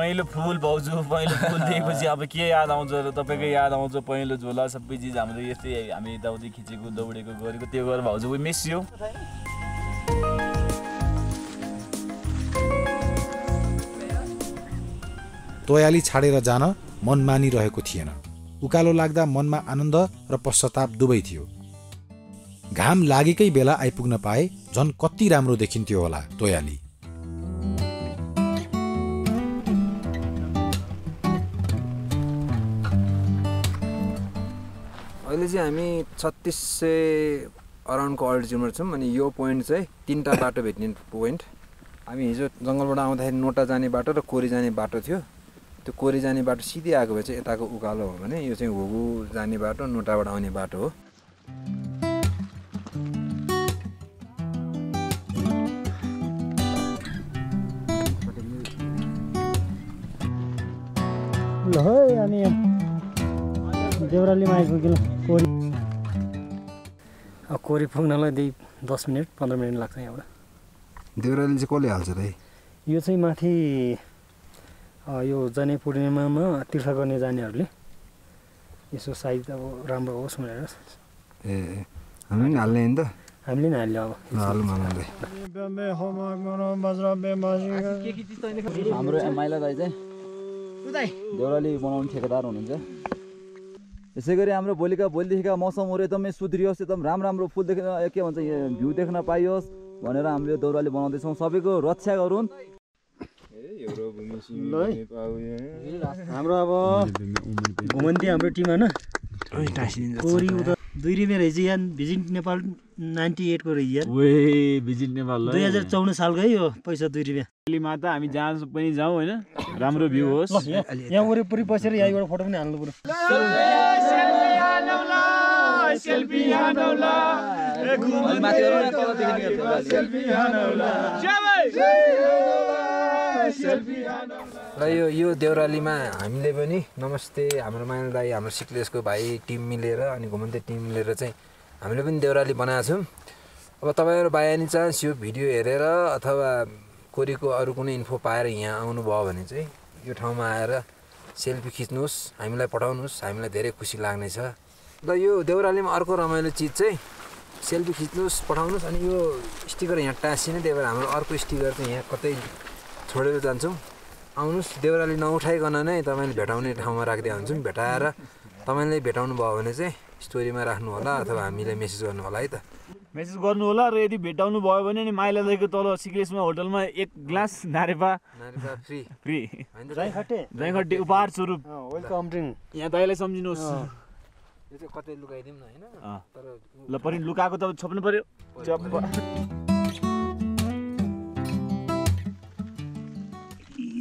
पहिलो फुल भाउजू पहिलो फुल देखेपछि अब के याद आउँछ र तपाईँकै याद आउँछ पहिलो झोला सबै चिज हाम्रो यस्तै हामी यताउति खिचेको दौडेको गरेको त्यो गरेर भाउजू वी मिस यु तोयाली छाडेर जान मन मानिरहेको थिएन। उकालो लाग्दा मनमा आनन्द र पश्चाताप दुवै थियो। घाम लागेकै बेला आइपुग्न पाए झन् कति राम्रो देखिन्थ्यो होला तोयाली। अहिले चाहिँ हामी 3600 अराउन्डको अल्टिट्युडमा छौँ। अनि यो पोइन्ट चाहिँ 3टा बाटो भेट्ने पोइन्ट। हामी हिजो जङ्गलबाट आउँदाखेरि नोटा जाने बाटो र कोरी जाने बाटो थियो। त्यो कोरी जाने बाटो सिधै आएको भए चाहिँ यताको उकालो हो भने यो चाहिँ हुगु जाने बाटो नोटाबाट आउने बाटो हो। ल है हामी देउरालीमा आइपुग्यो कोरी। कोरी पुग्नलाई 10 मिनट 15 मिनट लाग्छ यहाँबाट। देउराली चाहिँ कसले हाल्छ त? यो चाहिँ माथि यो जनै पूर्णिमामा तीर्थ गर्ने जानेहरूले यसो सायद अब राम्रो होस् भनेर। ए हामीले नि हाल्ने नि त? हामीले नि हाल्यो अब। हाम्रो माइला दाइ चाहिँ देउराली बनाउने ठेकेदार हुनुहुन्छ। यसै गरी हाम्रो भोलिदेखिका मौसमहरू एकदमै सुध्रियोस्, एकदम राम्रो फुल देख्न के भन्छ भ्यू देख्न पाइयोस् भनेर हामीले देउराली बनाउँदैछौँ। सबैको रक्षा गरून्। हाम्रो अब घुमन्ती हाम्रो टिम होइन कोरी उता 2 रुपियाँ रहेछ यहाँ। भिजिट नेपाल 98 को रहेछ यार। भिजिट नेपाल 2054 सालको है यो पैसा 2 रुपियाँ। दिल्लीमा त हामी जहाँ पनि जाउँ होइन राम्रो भ्यू होस्। यहाँ वरिपरि बसेर यहाँबाट फोटो पनि हाल्नु पर्यो। र यो देउरालीमा हामीले पनि नमस्ते हाम्रो माइला दाई हाम्रो सिक्लेसको भाइ टिम मिलेर अनि घुमन्ते टिम मिलेर चाहिँ हामीले पनि देउराली बनाएको छौँ। अब तपाईँहरू बाई एनी चान्स यो भिडियो हेरेर अथवा कोरीको अरू कुनै इन्फो पाएर यहाँ आउनुभयो भने चाहिँ यो ठाउँमा आएर सेल्फी खिच्नुहोस्, हामीलाई पठाउनुहोस्, हामीलाई धेरै खुसी लाग्नेछ। र यो देउरालीमा अर्को रमाइलो चिज चाहिँ सेल्फी खिच्नुहोस् पठाउनुहोस्। अनि यो स्टिकर यहाँ टाँसिने, त्यही भएर हाम्रो अर्को स्टिकर चाहिँ यहाँ कतै छोडेर जान्छौँ। आउनुहोस्, देउराली नउठाइकन नै तपाईँले भेटाउने ठाउँमा राख्दै हुन्छौँ। भेटाएर तपाईँले भेटाउनु भयो भने चाहिँ स्टोरीमा राख्नु होला अथवा हामीलाई मेसेज गर्नु होला है त। मेसेज गर्नु होला। र यदि भेटाउनु भयो भने नि माइला दाइको तल सिक्लेसमा होटलमा 1 ग्लास नारेपा फ्री दहीखट्टी उपहार स्वरूप वेलकम ड्रिङ्क। यहाँ दाइलाई सम्झिनुहोस्। यो चाहिँ कतै लुकाइदिउँ न होइन। तर ल पनि लुकाएको त छोप्नु पर्यो।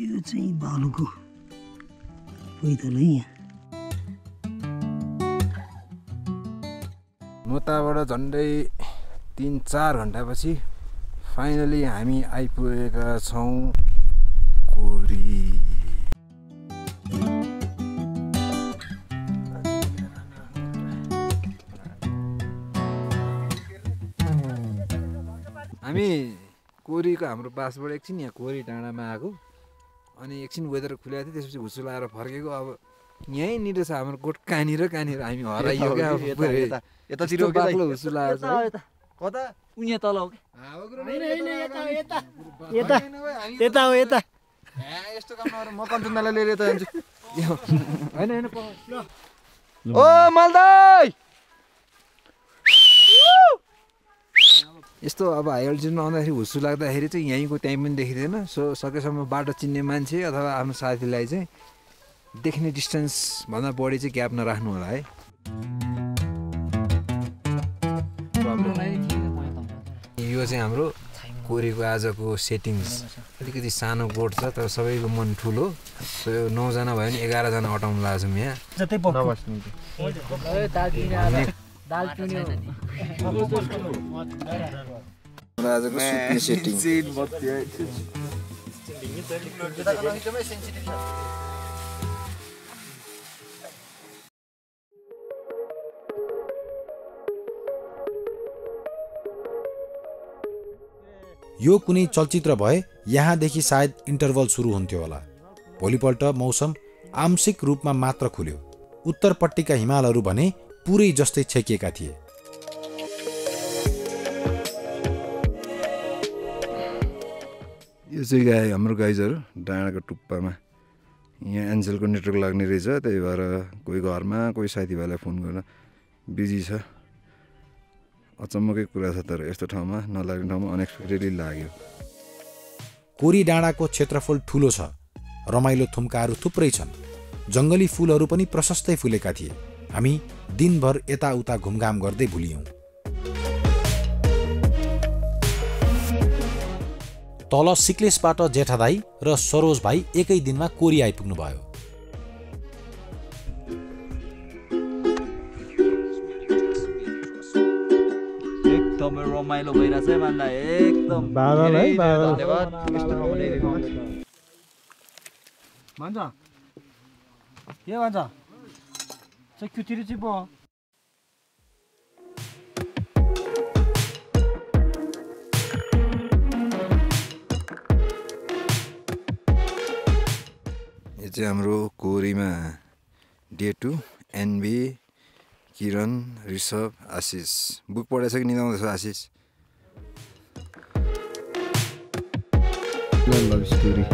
यो चाहिँ भालुको पैदल है। यहाँ नोताबाट झन्डै 3-4 घन्टापछि फाइनली हामी आइपुगेका छौँ कोरी। हामी कोरीको हाम्रो बासबाट एकछिन यहाँ कोरी डाँडामा आएको अनि एकछिन वेदर खुलेको थियो। त्यसपछि हुसुल आएर फर्केको। अब यहीँनिर छ हाम्रो गोठ कहाँनिर हामी हराइयो क्या। यतातिर हुसुल आएर कता उहाँ तल हो यता हो यता। यस्तो काम नगर, म कञ्चनदालाई लिएर यता जान्छु। होइन ओ मालदाई यस्तो अब हाई अल्टिट्युडमा आउँदाखेरि हुसु लाग्दाखेरि चाहिँ यहीँको टाइम पनि देखिँदैन। सो सकेसम्म बाटो चिन्ने मान्छे अथवा आफ्नो साथीलाई चाहिँ देख्ने डिस्टेन्सभन्दा बढी चाहिँ ग्याप नराख्नु होला है। यो चाहिँ हाम्रो कोरीको आजको सेटिङ्स। अलिकति सानो बोट छ तर सबैको मन ठुलो। सो 9 जना भयो भने 11 जना अटाउनु लाग्छौँ यहाँ। आजको सुत्ने सेटिङ यो कुनै चलचित्र भए यहाँदेखि सायद इन्टरभल सुरु हुन्थ्यो होला। भोलिपल्ट मौसम आंशिक रूपमा मात्र खुल्यो। उत्तरपट्टिका हिमालहरू भने पुरै जस्तै छेकिएका थिए। यो चाहिँ गाई हाम्रो गाइजहरू डाँडाको टुप्पामा यहाँ एन्सेलको नेटवर्क लाग्ने रहेछ, त्यही भएर कोही घरमा कोही साथीभाइलाई फोन गर्न बिजी छ। अचम्मकै कुरा छ, तर यस्तो ठाउँमा नलाग्ने ठाउँमा अनएक्सपेक्टेडली लाग्यो। कोरी डाँडाको क्षेत्रफल ठूलो छ, रमाइलो थुम्काहरू थुप्रै छन्, जङ्गली फूलहरू पनि प्रशस्तै फुलेका थिए। हामी दिनभर यताउता घुमघाम गर्दै भुलियौं। तल सिक्लेसबाट जेठा दाई र सरोज भाइ एकै दिनमा कोरी आइपुग्नु भयो। एकदमै रमाइलो भइरहेछ है भन्दा, एकदम बादल है बादल। धन्यवाद। भन्छ के भन्छ चक्कुतिर चाहिँ पो यो चाहिँ हाम्रो कोरीमा डे 2 एनबी किरण ऋषभ आशिष। बुक पढेछ कि निदाउँदैछ आशिष? Love story.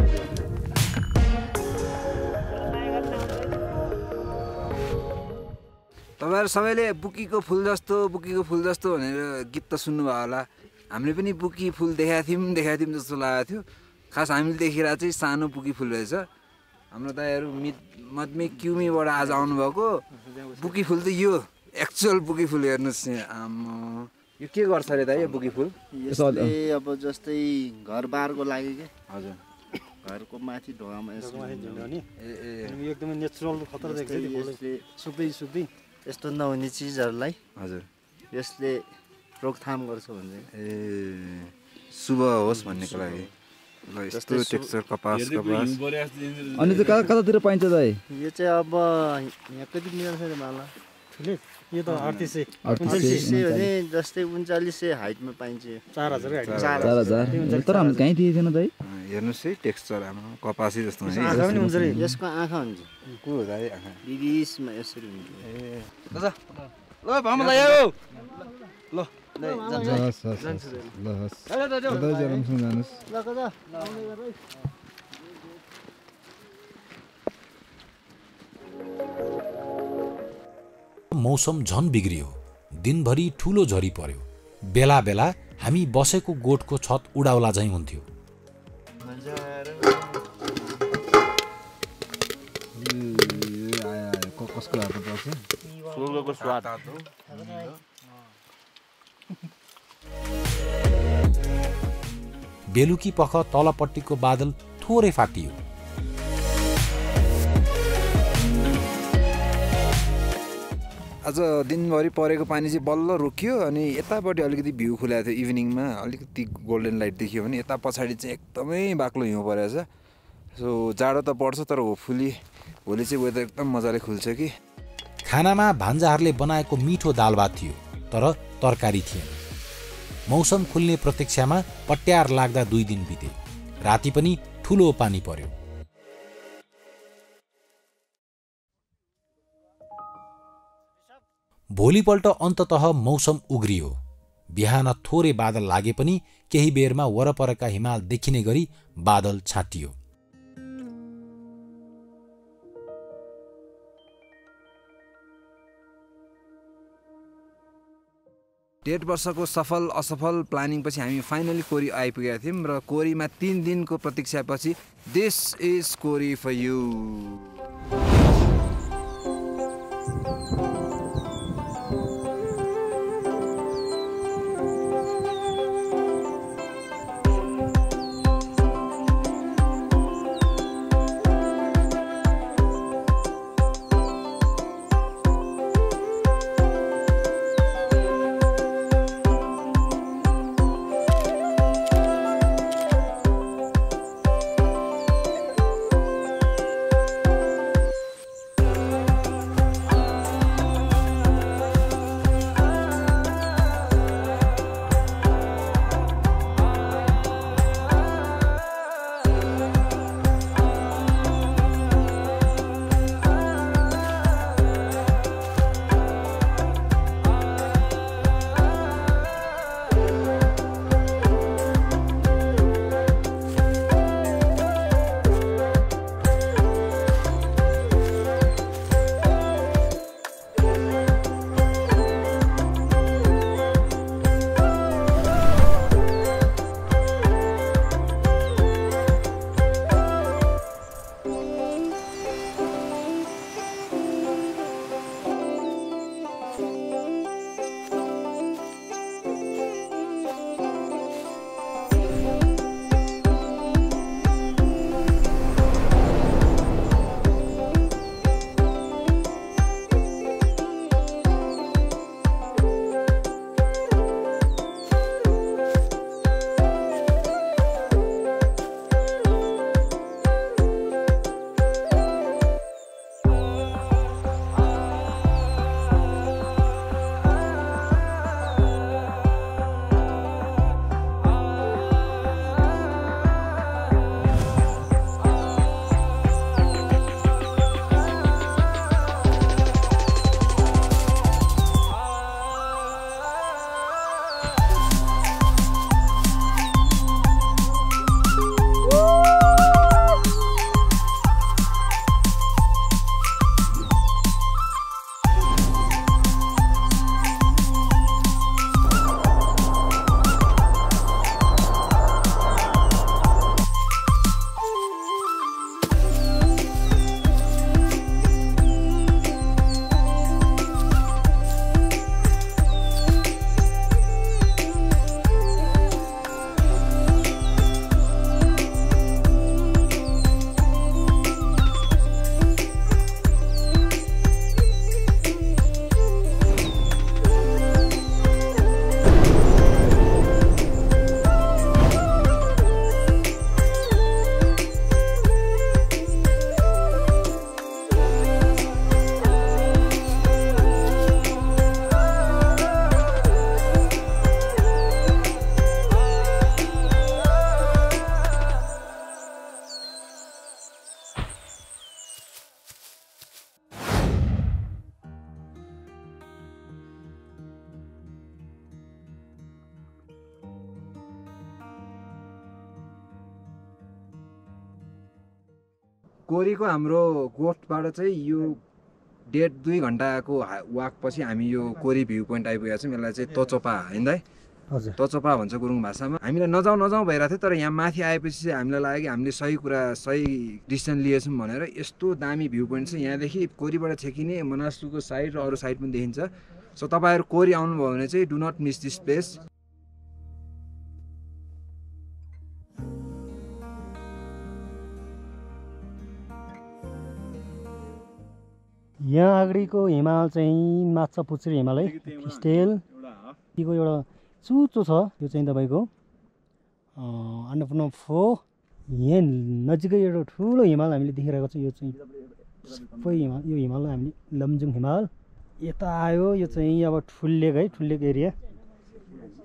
तपाईँहरू सबैले बुकीको फुल जस्तो भनेर गीत त सुन्नुभयो होला। हामीले पनि बुकी फुल देखाएको थियौँ जस्तो लागेको थियो। खास हामीले देखेर चाहिँ सानो बुकी फुल रहेछ। हाम्रो दाइहरू मदमी क्युमीबाट आज आउनुभएको। बुकी फुल त यो एक्चुअल बुकी फुल हेर्नुहोस् यहाँ। यो के गर्छ अरे दाइ यो बुकी फुल? यसले अब जस्तै घरबारको लागि के हजुर घरको माथि ढोकामा एकदमै नेचुरल खतरा देख्छ। सुक्दै यस्तो नहुने चिजहरूलाई हजुर यसले रोकथाम गर्छ भन्छ। शुभ होस् भन्नेको लागि। ल यस्तो टेक्सचर कपास। अनि चाहिँ कतातिर पाइन्छ दाइ? यो चाहिँ अब यहाँ कति मिटर छ माला? यो त 38 भने जस्तै 39 हाइटमा पाइन्छ। 4000 तर हामीले कहीँ दिएको थिएन दाइ। हेर्नुहोस् है टेक्सचर हाम्रो कपासी जस्तो है। यसको आँखा हुन्छ। को हो दाइ आँखा? बिबिसमा यसरी हुन्छ। ल भाम ल्यायो। ल मौसम झन बिग्रियो। दिनभरि ठूलो झरी पर्यो। बेला बेला हामी बसेको गोठको छत उडाउला झैं हुन्थ्यो। कसको हातमा पर्छ? स्वर्गको स्वाद। बेलुकी पख तलपट्टिको बादल थोरै फाटियो। आज दिनभरि परेको पानी चाहिँ बल्ल रोकियो। अनि यतापट्टि अलिकति भ्यू खुलाएको थियो। इभिनिङमा अलिकति गोल्डन लाइट देखियो भने यता पछाडि चाहिँ एकदमै बाक्लो हिउँ परेछ। सो जाडो त पर्छ, तर होपफुली भोलि चाहिँ वेदर एकदम मजाले खुल्छ कि। खानामा भान्जाहरूले बनाएको मिठो दाल भात थियो, तर तरकारी थिएन। मौसम खुल्ने प्रतीक्षामा पट्यार लाग्दा 2 दिन बिते। राति पनि ठूलो पानी पर्यो। भोलिपल्ट अन्ततः मौसम उग्रियो। बिहान थोरै बादल लागे पनि केही बेरमा वरपरका हिमाल देखिने गरी बादल छाटियो। डेढ वर्षको सफल असफल प्लानिङ पछि हामी फाइनली कोरी आइपुगेका थियौँ र कोरीमा 3 दिनको प्रतीक्षापछि this is Kori for you. कोरीको हाम्रो गोठबाट चाहिँ यो 1.5-2 घन्टाको वाक पछि हामी यो कोरी भ्यू पोइन्ट आइपुगेका छौँ। यसलाई चाहिँ तोचोपा होइन दाइ? हजुर, तोचोपा भन्छ गुरुङ भाषामा। हामीलाई नजाउँ भइरहेको थियो, तर यहाँ माथि आएपछि चाहिँ हामीलाई लाग्यो कि हामीले सही डिसिसन लिएछौँ भनेर। यस्तो दामी भ्यू पोइन्ट चाहिँ यहाँदेखि कोरीबाट छेकिने मनासलुको साइड र अरू साइड पनि देखिन्छ। सो तपाईँहरू कोरी आउनुभयो भने चाहिँ do not miss this place. यहाँ अगाडिको हिमाल चाहिँ माछा पुच्छ्रे हिमाल है, फिस्टेलको एउटा चुचो छ। यो चाहिँ तपाईँको अन्नपूर्ण फो। यहाँ नजिकै एउटा ठुलो हिमाल हामीले देखिरहेको छ। यो चाहिँ सबै हिमाल, यो हिमाल हामीले लमजुङ हिमाल। यता आयो, यो चाहिँ अब ठुल्लेक है, ठुल्लेक एरिया।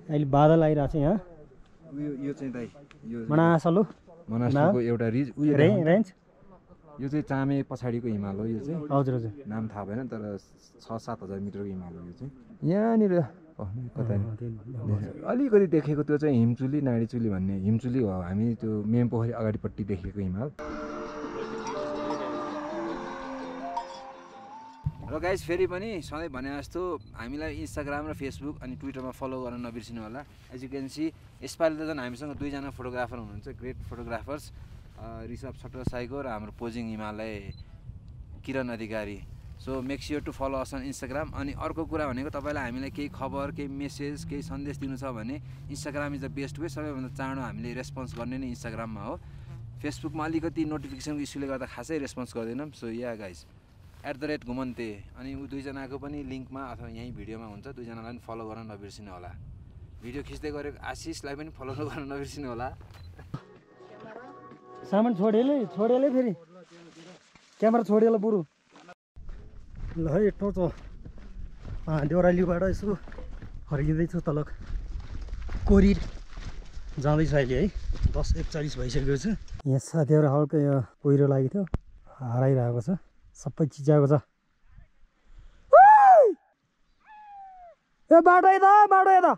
अहिले बादल आइरहेको छ यहाँ। यो चाहिँ दाइ यो मनासलुको एउटा रेन्ज। यो चाहिँ चामे पछाडिको हिमाल हो। यो चाहिँ हजुर हजुर, नाम थाहा भएन, तर 6-7 हजार मिटरको हिमाल हो यो चाहिँ। यहाँनिर कता अलिकति देखेको त्यो चाहिँ हिमचुली नाडीचुली भन्ने हिमचुली हो। हामी त्यो मेन पोखरी अगाडिपट्टि देखेको हिमाल। र गाइस फेरि पनि सधैँ भने जस्तो हामीलाई इन्स्टाग्राम र फेसबुक अनि ट्विटरमा फलो गर्न नबिर्सिनु होला। एज यु क्यान सी यसपालि त झन् हामीसँग 2 जना फोटोग्राफर हुनुहुन्छ, ग्रेट फोटोग्राफर्स, ऋषभ छट्टसाईको र हाम्रो posing Himalaya Kiran Adhikari. So make sure to follow us on Instagram. अनि अर्को कुरा भनेको तपाईँलाई हामीलाई केही खबर, केही मेसेज, केही सन्देश दिनु छ भने Instagram is the best way. सबैभन्दा चाँडो हामीले रेस्पोन्स गर्ने नै इन्स्टाग्राममा हो। फेसबुकमा अलिकति नोटिफिकेसनको इस्युले गर्दा खासै रेस्पोन्स गर्दैनौँ। सो या गाइस @घुमन्ते अनि ऊ 2 जनाको पनि लिङ्कमा अथवा यहीँ भिडियोमा हुन्छ। 2 जनालाई पनि फलो गर्न नबिर्सिनु होला। भिडियो खिच्दै गरेको आशिषलाई पनि फलो गर्न नबिर्सिनु होला। सामान छोडेलै फेरि क्यामेरा छोडेला बुरु। ल है यत्रो त देउरालीबाट यसो फर्किँदैछु तल कोरी जाँदैछु अहिले है। 10:41 भइसकेको छ। यहाँ साथीहरू हल्का यो पहिरो लागेको थियो, हराइरहेको छ, सबै चिच्याएको छ। ए बाटो यता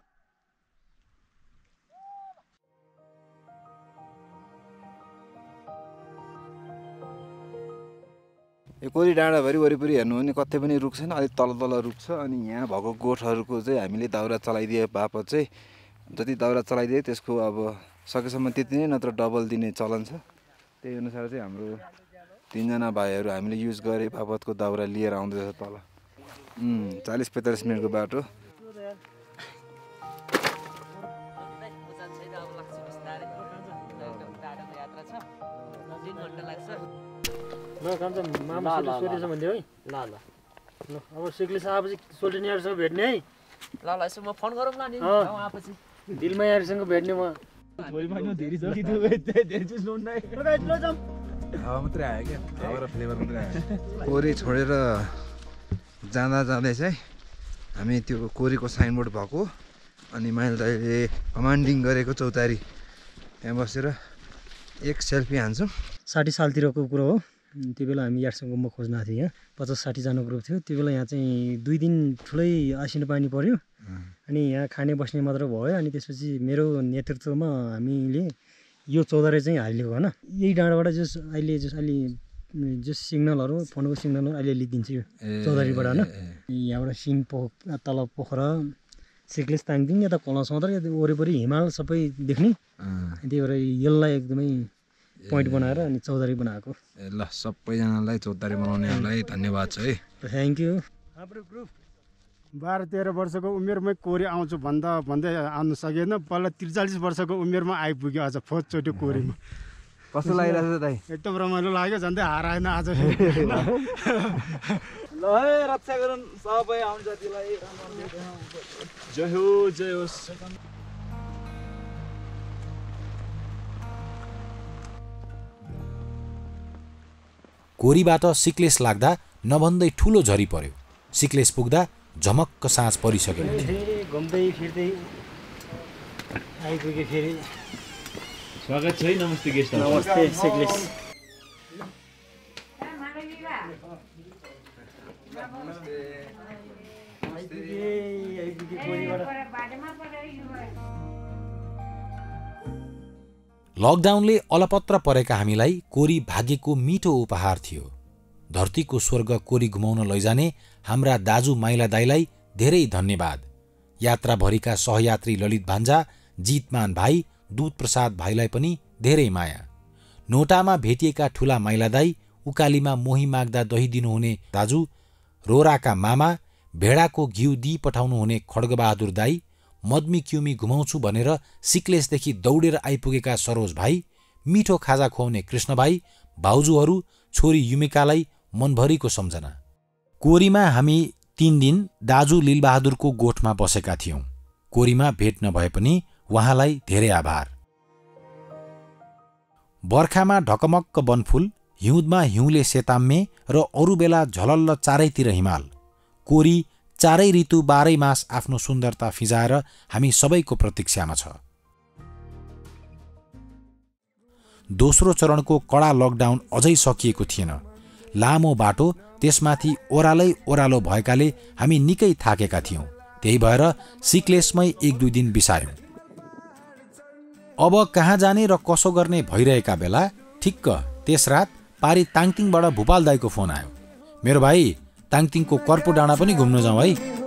यो कोरी डाँडाभरि वरिपरि हेर्नु भने कतै पनि रुख छैन, अलिक तल रुख छ। अनि यहाँ भएको गोठहरूको चाहिँ हामीले दाउरा चलाइदिए बापत चाहिँ जति दाउरा चलाइदिए त्यसको अब सकेसम्म त्यति नै, नत्र डबल दिने चलन छ। त्यही अनुसार चाहिँ हाम्रो 3 जना भाइहरू हामीले युज गरे बापतको दाउरा लिएर आउँदैछ तल। 40-45 मिनटको बाटो। ल कान्छा मामा सोधेछ भन्दै है। ल अब सिक्लिस आएपछि सोल्टिनियरसँग भेट्ने है। ल यसो म फोन गरौँ न नि आएपछि दिलमायाहरूसँग भेट्ने म। मात्रै आयो क्या, हावा र फ्लेभर मात्रै आयो। कोरी छोडेर जाँदै चाहिँ हामी त्यो कोरीको साइनबोर्ड भएको अनि माइल दाइले कमान्डिङ गरेको चौतारी त्यहाँ बसेर एक सेल्फी हान्छौँ। 60 सालतिरको कुरो हो। त्यो बेला हामी यार्डसँग म खोज्न आएको थिएँ। यहाँ 50-60 जना ग्रुप थियो। त्यो बेला यहाँ चाहिँ 2 दिन ठुलै आसिनो पानी पर्यो अनि यहाँ खाने बस्ने मात्र भयो। अनि त्यसपछि मेरो नेतृत्वमा हामीले यो चौधारी चाहिँ हालिदिएको होइन। यही डाँडाबाट अहिले सिग्नलहरू, फोनको सिग्नलहरू अहिले लिइदिन्छ यो चौधारीबाट होइन। यहाँबाट सिङ तल पोखरा, सिक्लिस, ताङदिङ, यता खोला सौदर, वरिपरि हिमाल सबै देख्ने। त्यही भएर यसलाई एकदमै पोइन्ट बनाएर अनि चौधारी बनाएको। ल सबैजनालाई चौतारी बनाउनेहरूलाई धन्यवाद छ है। Thank you. हाम्रो ग्रुप 12-13 वर्षको उमेरमै कोरी आउँछु भन्दै आउनु सकेन। पहिला 43 वर्षको उमेरमा आइपुग्यो आज फर्स्टचोटि कोरीमा। कस्तो लागिरहेको छ दाइ? एकदम रमाइलो लाग्यो, झन्डै हराएन आज। ल है रक्षा गरौँ सबै आउनु जातिलाई। जय हो, जय होस्। कोरीबाट सिक्लेस लाग्दा नभन्दै ठुलो झरी पर्यो। सिक्लेस पुग्दा झमक्क साँझ परिसकेको थियो। घुम्दै फिर्दै आइपुगे फेरि। स्वागत छ है। नमस्ते गेस्ट। नमस्ते सिक्लेस। लकडाउनले अलपत्र परेका हामीलाई कोरी भाग्यको मिठो उपहार थियो। धरतीको स्वर्ग कोरी घुमाउन लैजाने हाम्रा दाजु माइला दाइलाई धेरै धन्यवाद। यात्राभरिका सहयात्री ललित भान्जा, जितमान भाइ, दूत प्रसाद भाइलाई पनि धेरै माया। नोटामा भेटिएका ठूला माइला दाई, उकालीमा मोही माग्दा दही दिनुहुने दाजु, रोराका मामा, भेडाको घिउ दिई पठाउनुहुने खड्गबहादुर दाई, मदमी क्युमी घुमाउँछु भनेर सिक्लेसदेखि दौडेर आइपुगेका सरोज भाइ, मिठो खाजा खुवाउने कृष्ण भाइ, भाउजूहरू, छोरी युमिकालाई मनभरिको सम्झना। कोरीमा हामी 3 दिन दाजु लीलबहादुरको गोठमा बसेका थियौं। कोरीमा भेट नभए पनि उहाँलाई धेरै आभार। बर्खामा ढकमक्क वनफूल, हिउँदमा हिउँले सेताम्मे र अरू बेला झलल्ल चारैतिर हिमाल। कोरी चारै ऋतु 12 मास आफ्नो सुन्दरता फिजाएर हामी सबैको प्रतीक्षामा छ। दोस्रो चरणको कडा लकडाउन अझै सकिएको थिएन। लामो बाटो, त्यसमाथि ओह्रालै ओह्रालो भएकाले हामी निकै थाकेका थियौं। त्यही भएर सिक्लेसमै 1-2 दिन बिसायौं। अब कहाँ जाने र कसो गर्ने भइरहेका बेला ठिक्क त्यस रात पारी ताङतिङबाट भूपाल दाईको फोन आयो। मेरो भाइ, ताङतिङको कर्पु डाँडा पनि घुम्न जाउँ है।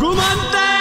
घुमन्ते